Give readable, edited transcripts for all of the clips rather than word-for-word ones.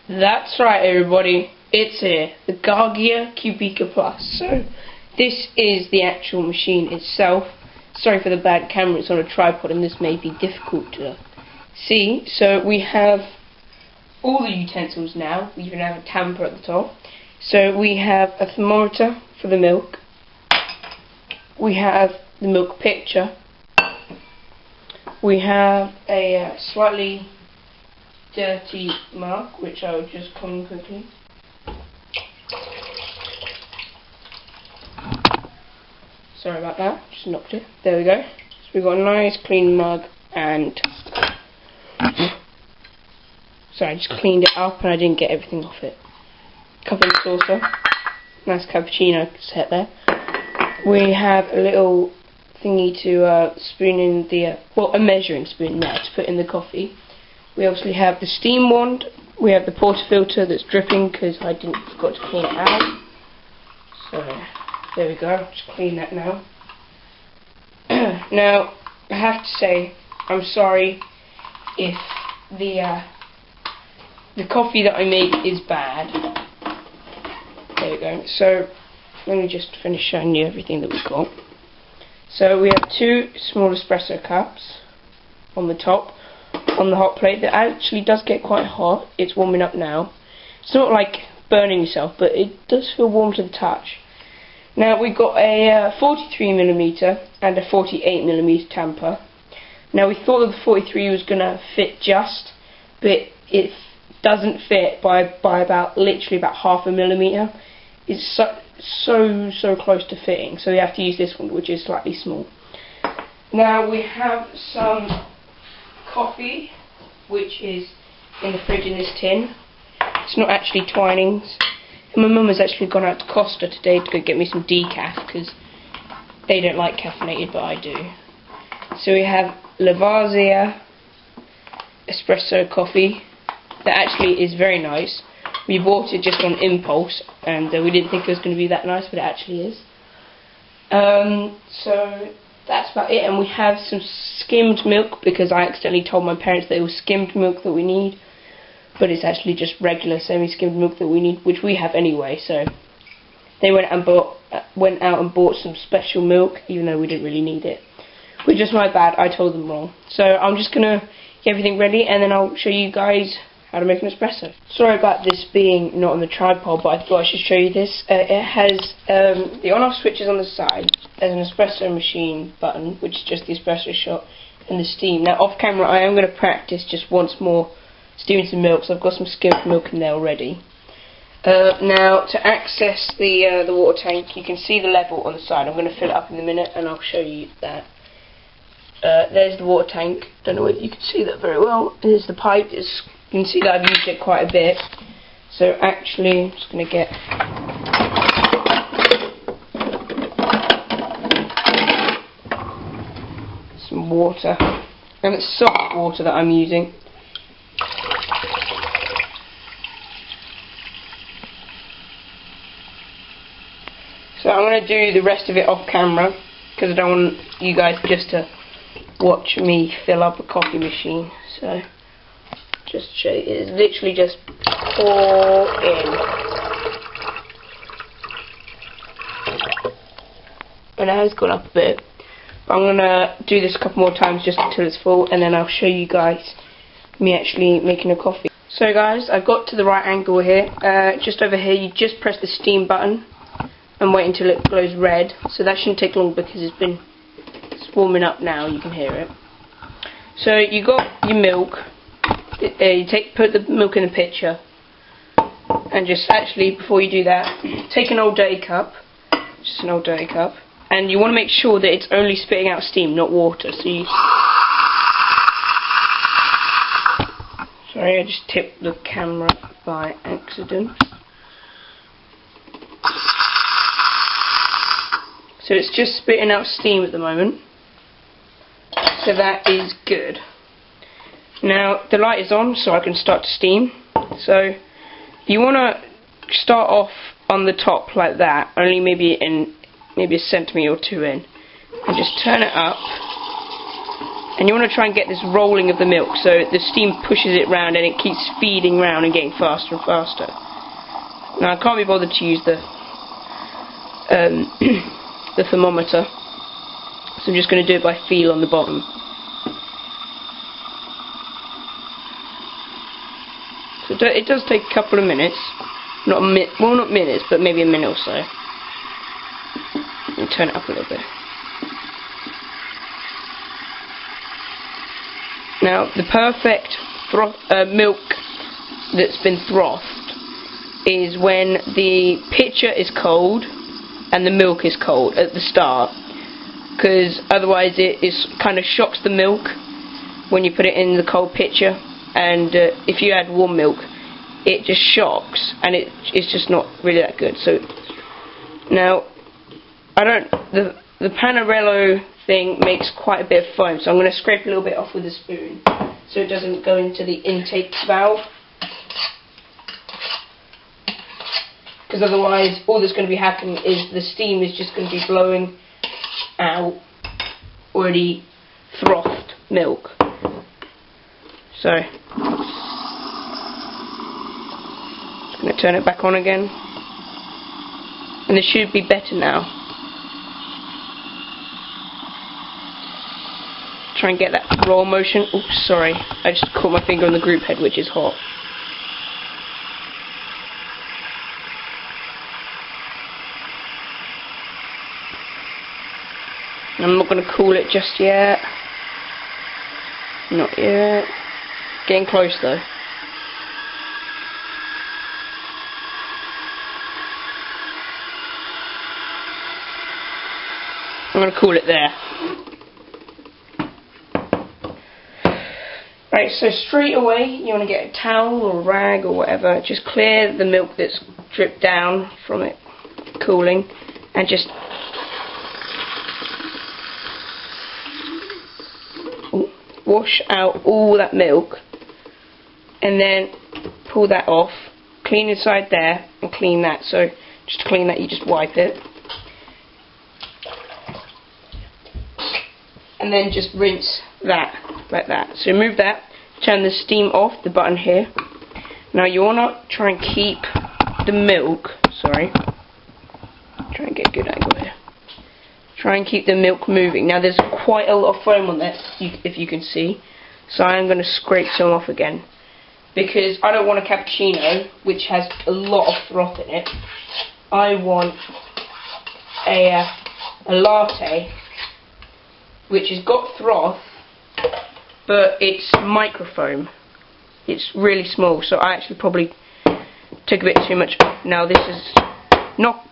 That's right, everybody. It's here, the Gaggia Cubika Plus. So, this is the actual machine itself. Sorry for the bad camera, it's on a tripod and this may be difficult to see. So, we have all the utensils now. We even have a tamper at the top. So, we have a thermometer for the milk. We have the milk pitcher. We have a slightly dirty mug, which I will just clean quickly. Sorry about that, just knocked it. There we go. So we've got a nice clean mug and... Sorry, I just cleaned it up and I didn't get everything off it. Cup and saucer. Nice cappuccino set there. We have a little thingy to spoon in the... well, a measuring spoon there to put in the coffee. We obviously have the steam wand. We have the portafilter that's dripping because I forgot to clean it out. So there we go. Just clean that now. Now I have to say I'm sorry if the coffee that I make is bad. There we go. So let me just finish showing you everything that we've got. So we have 2 small espresso cups on the top. On the hot plate that actually does get quite hot. It's warming up now. It's not like burning yourself, but it does feel warm to the touch. Now we've got a 43mm and a 48mm tamper. Now we thought that the 43 was going to fit just, but it doesn't fit by about literally about half a millimeter. It's so close to fitting, so we have to use this one, which is slightly small. Now we have some coffee, which is in the fridge in this tin. It's not actually Twinings. And my mum has actually gone out to Costa today to go get me some decaf because they don't like caffeinated, but I do. So we have Lavoisier espresso coffee that actually is very nice. We bought it just on impulse and we didn't think it was going to be that nice, but it actually is. So that's about it, and we have some skimmed milk because I accidentally told my parents that it was skimmed milk that we need, but it's actually just regular semi-skimmed milk that we need, which we have anyway. So they went out and bought some special milk, even though we didn't really need it. Which is my bad, I told them wrong. So I'm just gonna get everything ready, and then I'll show you guys how to make an espresso. Sorry about this being not on the tripod, but I thought I should show you this. It has the on-off switches on the side. There's an espresso machine button, which is just the espresso shot, and the steam. Now off camera I am going to practice just once more steaming some milk, so I've got some skimmed milk in there already. Now to access the water tank, you can see the level on the side. I'm going to fill it up in a minute and I'll show you that. There's the water tank. Don't know whether you can see that very well. Here's the pipe. You can see that I've used it quite a bit. So actually, I'm just going to get some water. And it's soft water that I'm using. So I'm going to do the rest of it off camera because I don't want you guys just to watch me fill up a coffee machine. So just show you, it's literally just pour in. And it has gone up a bit. But I'm going to do this a couple more times just until it's full, and then I'll show you guys me actually making a coffee. So guys, I've got to the right angle here. Just over here you just press the steam button and wait until it glows red. So that shouldn't take long because it's warming up now, you can hear it. So you got your milk. You put the milk in the pitcher, and just actually before you do that, take an old dirty cup, just an old dirty cup, and you want to make sure that it's only spitting out steam, not water. So you, sorry, I just tipped the camera by accident. So it's just spitting out steam at the moment. So that is good. Now the light is on, so I can start to steam. So you want to start off on the top like that, only maybe a centimetre or 2 in, and just turn it up And you want to try and get this rolling of the milk, so the steam pushes it round and it keeps feeding round and getting faster and faster. Now I can't be bothered to use the the thermometer, so I'm just going to do it by feel on the bottom. So it does take a couple of minutes, not minutes, but maybe a minute or so. And turn it up a little bit. Now, the perfect milk that's been frothed is when the pitcher is cold and the milk is cold at the start, because otherwise it kind of shocks the milk when you put it in the cold pitcher, and if you add warm milk, it just shocks, and it's just not really that good. So now, the Panarello thing makes quite a bit of foam, so I'm going to scrape a little bit off with a spoon so it doesn't go into the intake valve, because otherwise all that's going to be happening is the steam is just going to be blowing out already frothed milk. So just going to turn it back on again, and it should be better now. Try and get that roll motion. Oops, sorry, I just caught my finger on the group head, which is hot. I'm not going to cool it just yet. Not yet. Getting close though. I'm going to cool it there. Right, so straight away you want to get a towel or a rag or whatever, just clear the milk that's dripped down from it cooling, and just wash out all that milk, and then pull that off, clean inside there and clean that. So just to clean that you just wipe it, and then just rinse that like that. So remove that, turn the steam off, the button here. Now you want to try and keep the milk, try and get a good angle here. Try and keep the milk moving. Now there's quite a lot of foam on that, if you can see. So I'm going to scrape some off again, because I don't want a cappuccino which has a lot of froth in it. I want a latte which has got froth, but it's microfoam. It's really small, so I actually probably took a bit too much. Now this is knock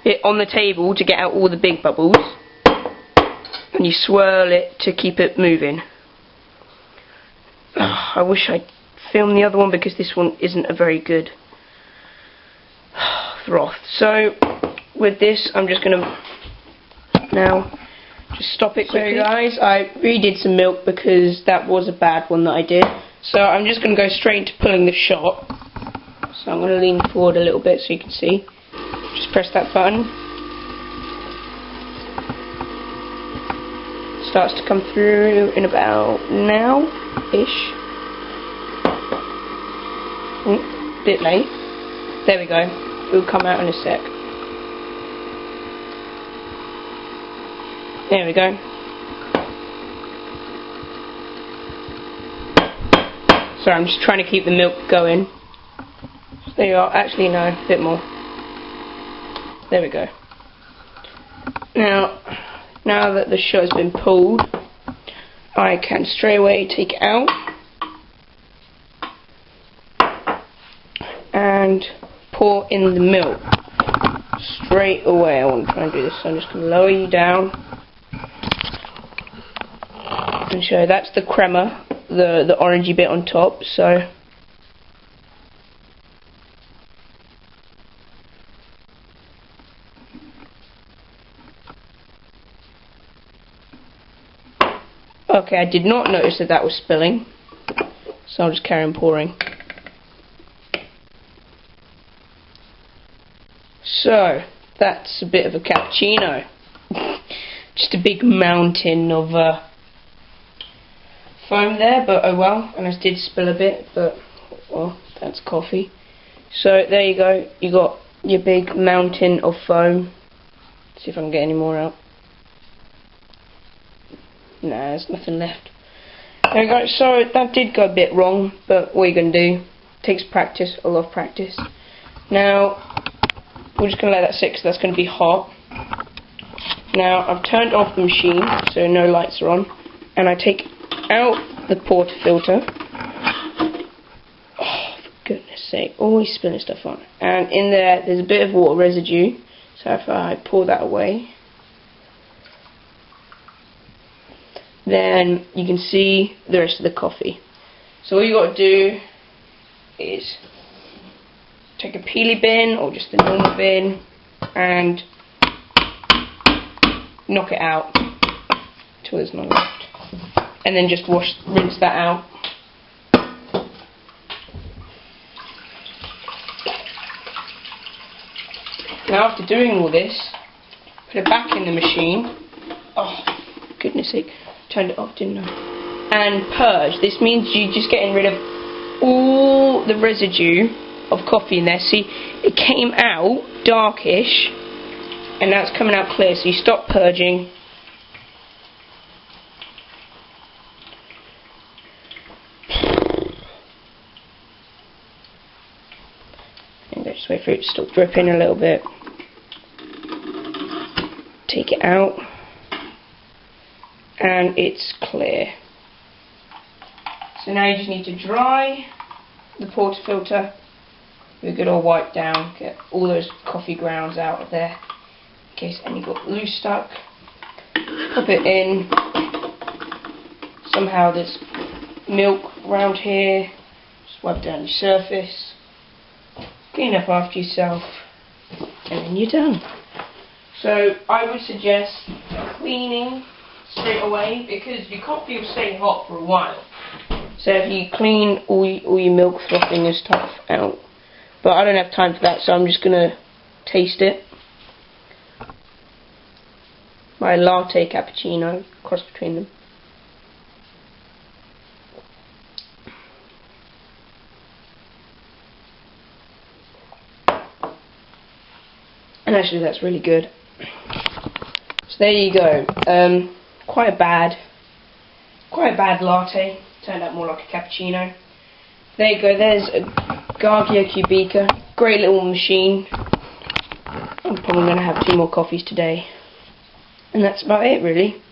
it on the table to get out all the big bubbles, and you swirl it to keep it moving. I wish I'd filmed the other one, because this one isn't a very good froth. So with this I'm just going to now just stop it quickly. So guys, I redid some milk because that was a bad one that I did. So I'm just going to go straight into pulling the shot. So I'm going to lean forward a little bit so you can see. Just press that button. Starts to come through in about now-ish. Bit late. There we go. It will come out in a sec. There we go. Sorry, I'm just trying to keep the milk going. There you are. Actually, no, a bit more. There we go. Now that the shot has been pulled, I can straight away take it out and pour in the milk straight away. I want to try and do this, so I'm just going to lower you down and show that's the crema, the orangey bit on top. So okay, I did not notice that that was spilling, so I'll just carry on pouring. So that's a bit of a cappuccino. Just a big mountain of foam there, but oh well. And I did spill a bit, but well, that's coffee. So there you go. You got your big mountain of foam. Let's see if I can get any more out. Nah, there's nothing left. There we go. So that did go a bit wrong, but what are you gonna do? Takes practice, a lot of practice. Now we're just gonna let that sit because that's gonna be hot. Now I've turned off the machine, so no lights are on, and I take out the portafilter. Oh, for goodness sake, always spilling stuff on. And in there's a bit of water residue, so if I pour that away, then you can see the rest of the coffee. So all you got to do is take a peely bin or just a normal bin and knock it out until there's none left, and then just rinse that out. Now after doing all this, put it back in the machine. Oh, for goodness sake, turned it off, didn't I? And purge. This means you're just getting rid of all the residue of coffee in there. See, it came out darkish, and now it's coming out clear, so you stop purging. And just wait for it to stop dripping a little bit. Take it out, and it's clear. So now you just need to dry the portafilter with a good old wipe down, get all those coffee grounds out of there in case any got loose stuck. Pop it in. Somehow there's milk around here. Just wipe down your surface. Clean up after yourself, and then you're done. So I would suggest cleaning straight away because your coffee will stay hot for a while. So if you clean all your milk frothing and stuff out. But I don't have time for that, so I'm just going to taste it. My latte cappuccino, cross between them. And actually that's really good. So there you go. Quite a bad latte. Turned out more like a cappuccino. There you go. There's a Gaggia Cubika. Great little machine. I'm probably going to have 2 more coffees today. And that's about it, really.